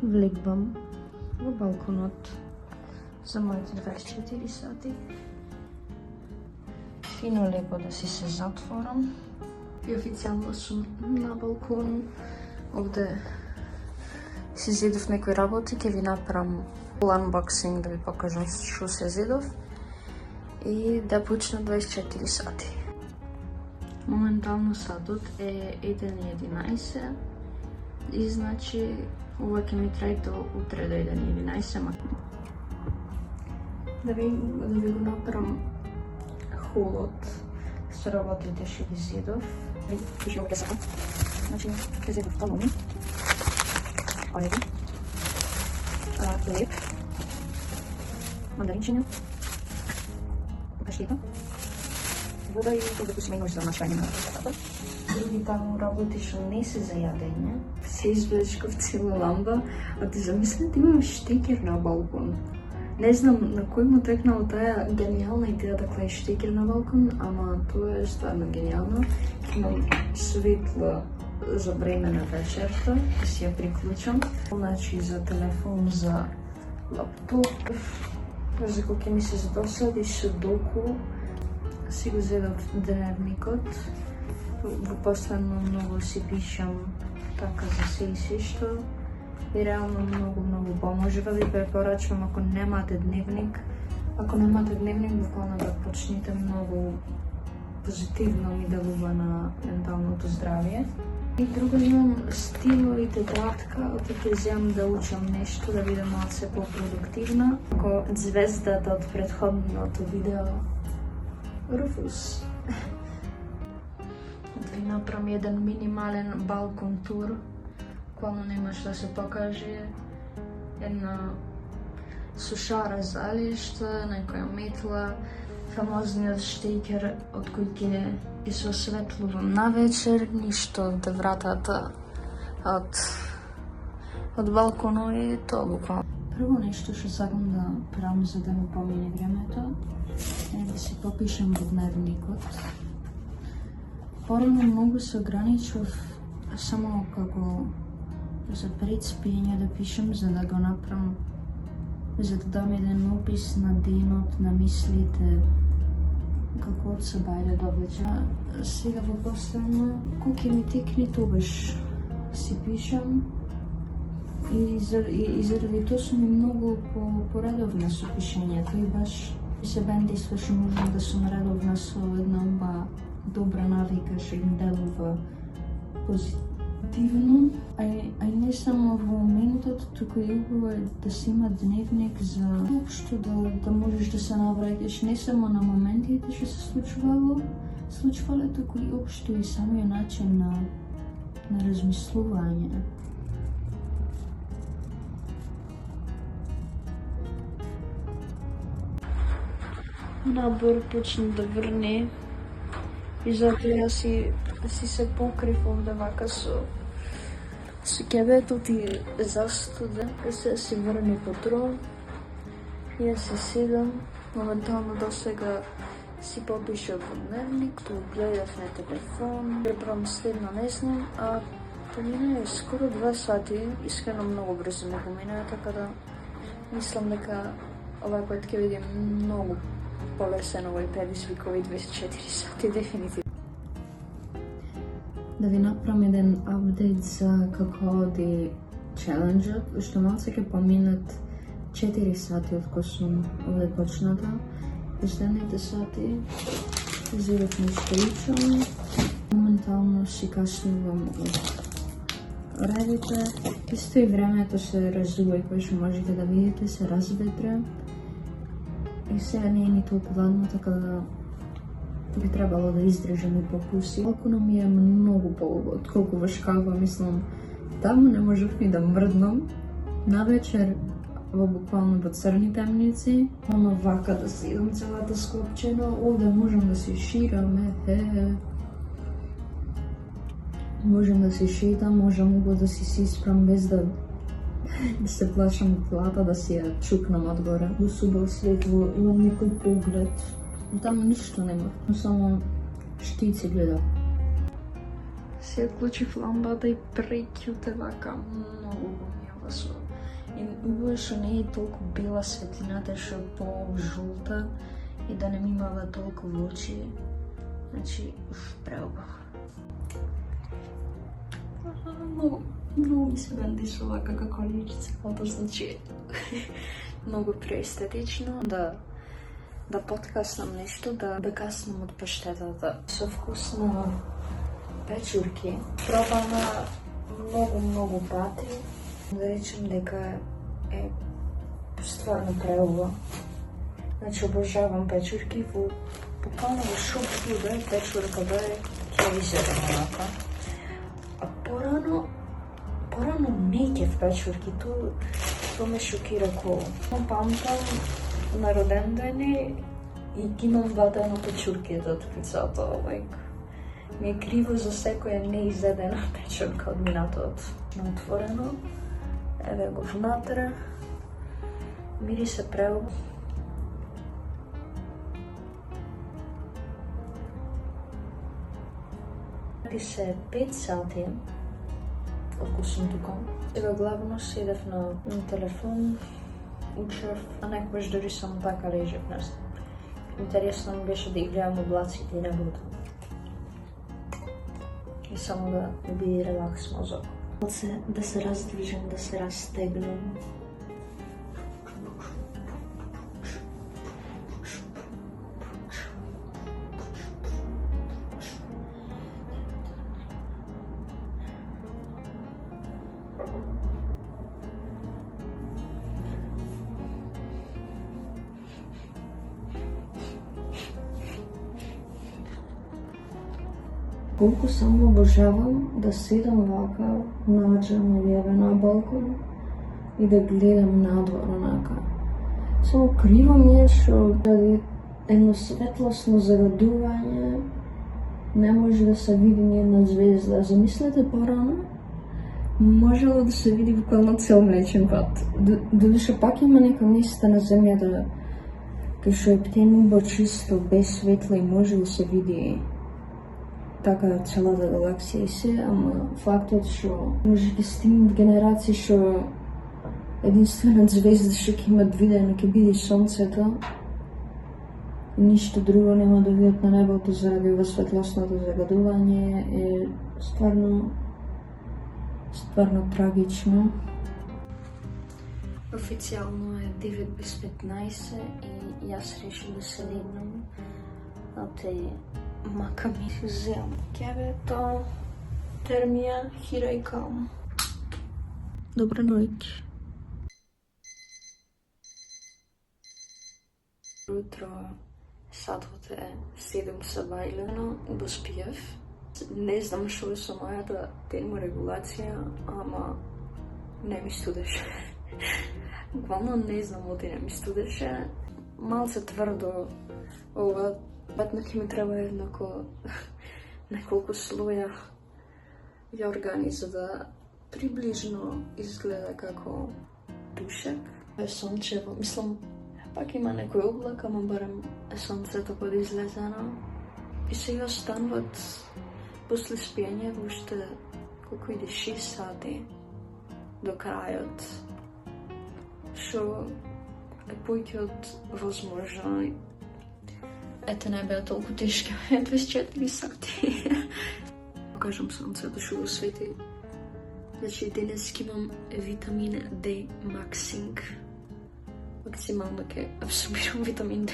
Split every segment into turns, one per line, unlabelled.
влегбам во балконот за моите 24 сати. Фино лепо да си се затворам. И официјално сум на балкон. Овде си зедов некои работи, ќе ви направам unboxing да ви покажам што се зедов и да почна 24 сати. Моментално сатот е 1:11 и значи ова ќе ми трае до утре до 1:11. Да ви го направам холот со работите што ги зедов. Пишем го песата. Значи, ќе зедов канони. Олеви. Леп. Мандаринчиња. Кашлика. Вода и да пустиме нож за машање на песата. Други таму работи што не се за јадење. Се извлечков цела ламба, а ти замислете имам штекер на балкон. Не знам на кој му трекнала таа генијална идеја да клеиш штекер на балкон, ама тоа е стварно генијално. Имам светло за време на вечерта, да си ја приклучам. Значи за телефон, за лаптоп, за кој ќе ми се задосади судоку, си го зедов дневникот. Во последно многу си пишам така за се и се што. И реално многу поможува. Ви препорачувам ако немате дневник. Ако немате дневник, буквално да почнете, многу позитивно ми делува на менталното здравје. И друго имам стило и тетрадка, оти ќе земам да учам нешто, да бидам малце по-продуктивна. Ако звездата од претходното видео Руфус. Да ви направам еден минимален балкон тур. Буквално немаш да се покаже една сушара за лишта, некоја метла, фамозниот штекер од кој ќе се осветлувам на вечер, ништо од вратата од балконот е тоа буквално. Прво нешто што сакам да правам за да ми помине времето е да си попишам во дневникот. Порано многу се ограничував само како за пред спиење да пишам, за да го направам, за да дам еден опис на денот, на мислите, како од сабајле до вечер. Сега во последно, кој ќе ми текне тогаш си пишам и заради тоа сум и многу поредовна со пишењето и баш се бендисва што можам да сум редовна со една добра навика што им делува позитивно, а и не само во моментот, туку и убаво е да си има дневник за општо да можеш да се навраќаш не само на моментите што се случвале, туку и општо и самиот начин на размислување. Набор почна да врне и затоа си се покрив овде вака со кебетот и застуден. Се си врне по трон и ја се седам. Моментално до сега си попишав во дневник, ту гледав на телефон, препрам следно не знам, а помина е скоро 2 сати, искрено многу брзо не помина, така да мислам дека овај пат ќе видим многу полесен овој предизвик, овој 24 сати, дефинитивно. Да ви направам еден апдейт за како оди челенџот, уште малце ќе поминат 4 сати од кога сум овде почната. Последните сати зедов нешто учам, моментално си каснувам од радите. Исто и времето се разува и кој што можете да видите се разветра. И сега не е ни толку ладно, така да би требало да издржам и попуси. Балконот ми е многу полого, отколку во шкафа, мислам, таму не можев ни да мрднам. Навечер, буквално во црни темници, оно вака да седам целата склопчена, овде можам да се ширам, можам да се шетам, можам да си испрам без да се плашам од плата, да си ја чукнам одгоре. До субо светло, имам некој поглед, но таму ништо нема, само штици гледам. Се ја клучив ламбата и преќуте вака многу го мијава со И убаво што не е толку бела светлината, што е по-жулта и да не ми имава толку во очи. Значи, преубаво. Многу ми се бендишува како количица, значи многу преестетично да подкаснам нешто, да бекаснам од паштетата со вкус на печурки. Пробана многу пати. Да речем дека е стварно преубава. Значи обожавам печурки, буквално во шопки бе печурка бе ќе ви седам онака. А порано не кеф печурки, то ме шокира коло. Памтам на роден ден и ги имам вадено печурки од пицата, ми е криво за секоја неизедена печурка од минатот. На отворено, еве го внатре, мирисе преубаво. Се 5 сати откако сум тука. Сега главно седев на телефон, учев, а некогаш дори само така лежев нас. Интересно ми беше да играам облаците и небото. И само да биде релакс мозок. Да се раздвижам, да се разтегнам. Колку само обожавам да седам вака, наđам или еве на балкон и да гледам надвор онака. Само криво ми е што едно светлосно загадување не може да се види ни една звезда. Замислете порано, можело да се види буквално цел Млечен пат. Додуше пак има нека места на земјата кај што е птенубо чисто, без светла и може да се види така целата галаксија и се, ама фактот што може ќе стигнат генерации што единствена звезда што ќе имат видено ќе биде сонцето и ништо друго нема да видат на небото заради ова светлосното загадување е стварно трагично. Официјално е 9 без 15 и јас решив да се легнам, а те мака ми си вземам кебето, термија, here I come. Добра ноќ. Утро сатот е 7 сабајлено, доспиев. Не знам што е со мојата терморегулација, ама не ми студеше. Буквално не знам оти не ми студеше. Малце тврдо ова, ветно ќе ми треба неколку слоја јоргани за да приближно изгледа како пушек. Е сончево, мислам, пак има некој облак, ама барем е сонцето подизлезено. И сега стануват после спиењето уште колку иде 6 сати до крајот, што е поќе од возможно. Ете не беа толку тешки, 24 сати. Покажам сонцето што го свети. Значи денес имам витамин D Maxing. Максимално ќе абсорбирам витамин D.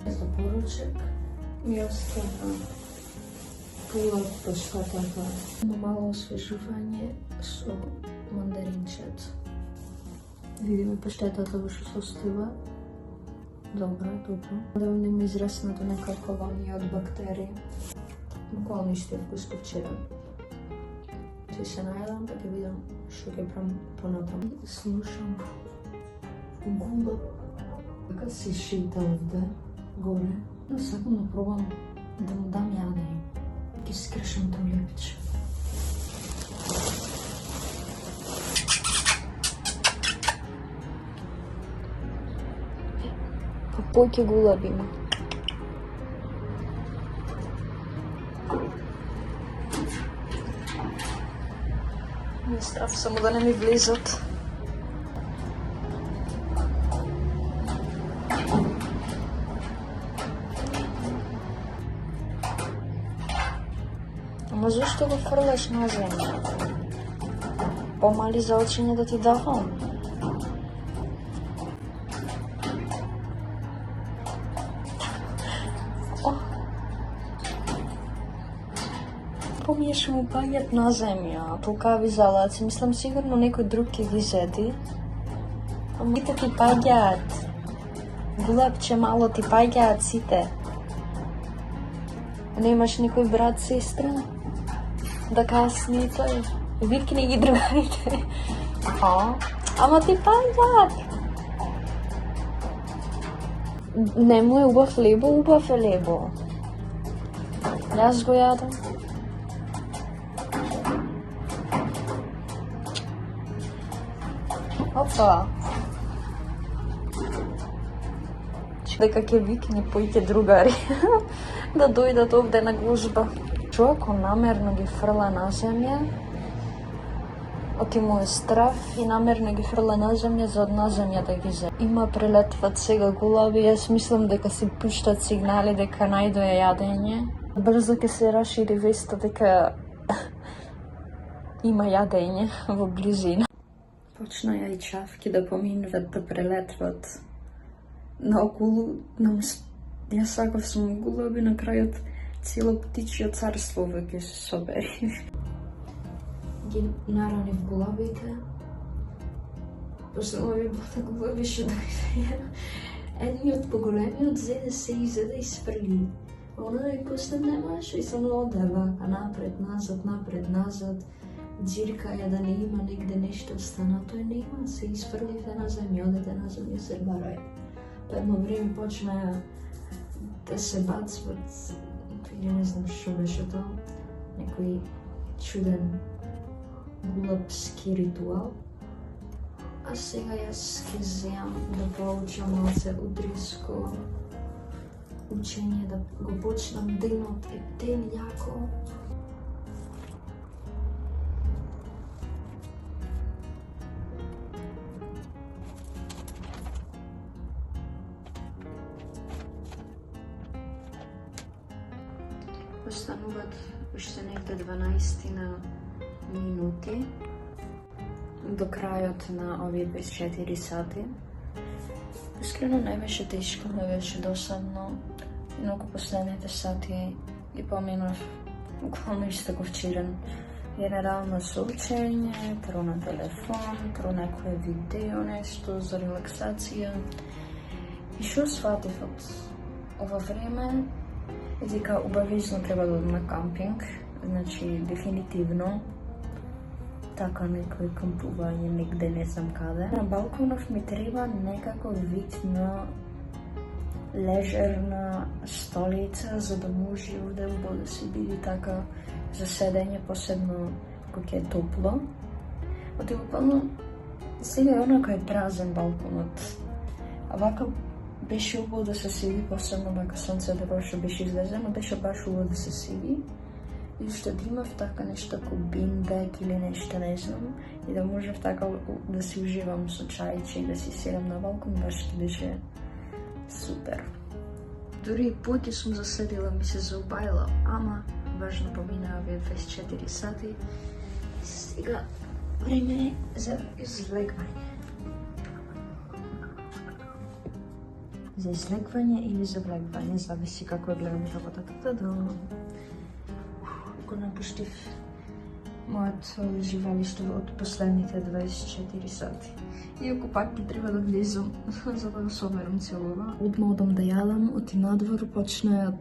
За поручек ми остана пула паштетата. Мало освежување со мандаринчет. Видиме паштетата во што состојува. Добро. Да не ми израснато некако колонија од бактерии. Буквално истиот вкус ко вчера. Ќе се најадам, па ќе видам што ќе понатам. Слушам губа. Така се шита овде, горе. Но сакам да пробам да му дам јадење. Ќе скршам тоа лепче. Па поќе гулабима. Ми е страв само да не ми влизат. Ама зашто го фрлаш на земја? Помали за очиње да ти дахам. Помиеш му паѓат на земја, толкави залаци, мислам сигурно некој друг ќе ги зеди. Ама сите ти паѓат. Голепче, мало ти паѓаат сите. Немаш никој брат, сестра? Да касни тој. Викни ги другарите. Ама ти паѓаат. Нему е убав лебо, убав е лебо. Јас го јадам. Опа. Дека ќе викни поите другари да дојдат овде на гужба. Ако намерно ги фрла на земја, оти му е страв и намерно ги фрла на земја за од на земја да ги земја. Има прелетват сега гулаби, јас мислам дека си пуштат сигнали дека најдоја јадење. Брзо ќе се расшири веста дека има јадење во близина. Почнаја и чавки да поминуват, да прелетват наоколу. Јас сакав сум гулаби, на крајот цело птичјо царство веќе се собери. Ги наранив гулабите. После овие двата гулаби што дојде. Едниот поголемиот зеде се изеде и спрли. Оној после немаше и само оде вака напред, назад. Дзиркаја да не има негде нешто стана, тој не има, се испрливе на земја, одете на земја, се барај. По едно време почнаја да се бацват, или не знам што беше тоа, некој чуден гулапски ритуал. А сега јас ќе земам да поучам малце утринско учење, да го почнам денот ептен јако. Остануват уште негде 12 минути до крајот на овие 24 сати. Искрено не беше тешко, не беше досадно. Инаку последните сати ги поминав буквално исто како вчерен. Генерално со учење, тро на телефон, тро некој видео, нешто за релаксација. И што сватив од ова време, дека обавезно треба да одам на кампинг, значи дефинитивно, така некој кампување негде не знам каде. На балконов ми треба некако вид на лежерна столица, за да може овде убаво да се биде така за седење, посебно кога е топло. Оти буквално сега е онака е празен балконот, а вака беше убаво да се седи, посебно вака сонцето беше излезено, беше баш убаво да се седи. И уште да имав така нешто како бинбек или нешто, не знам, и да можев така да си уживам со чајче и да си седам на балкон, баш ќе беше супер. Дури и поќе сум заседила, ми се заубајала, ама важно поминаа овие 24 сати и сега време за излегвање. За излегвање или за влегвање, зависи како гледам работата. Го напуштив моето живалиште од последните 24 сати. Иако пак ќе треба да влезам за да го соберам целова. Одма одам да јадам, оти надвор почнаа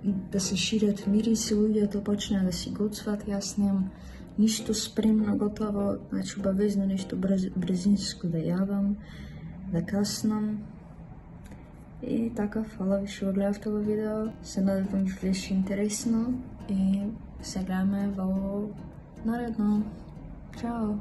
да се шират мириси, луѓето почнаа да си гоцват, јас немам ништо спремно готово, значи обавезно нешто брзинско да јадам, да каснам. И така, фала ви што го гледавте во видео, се надевам ви беше интересно и се гледаме во наредно. Чао!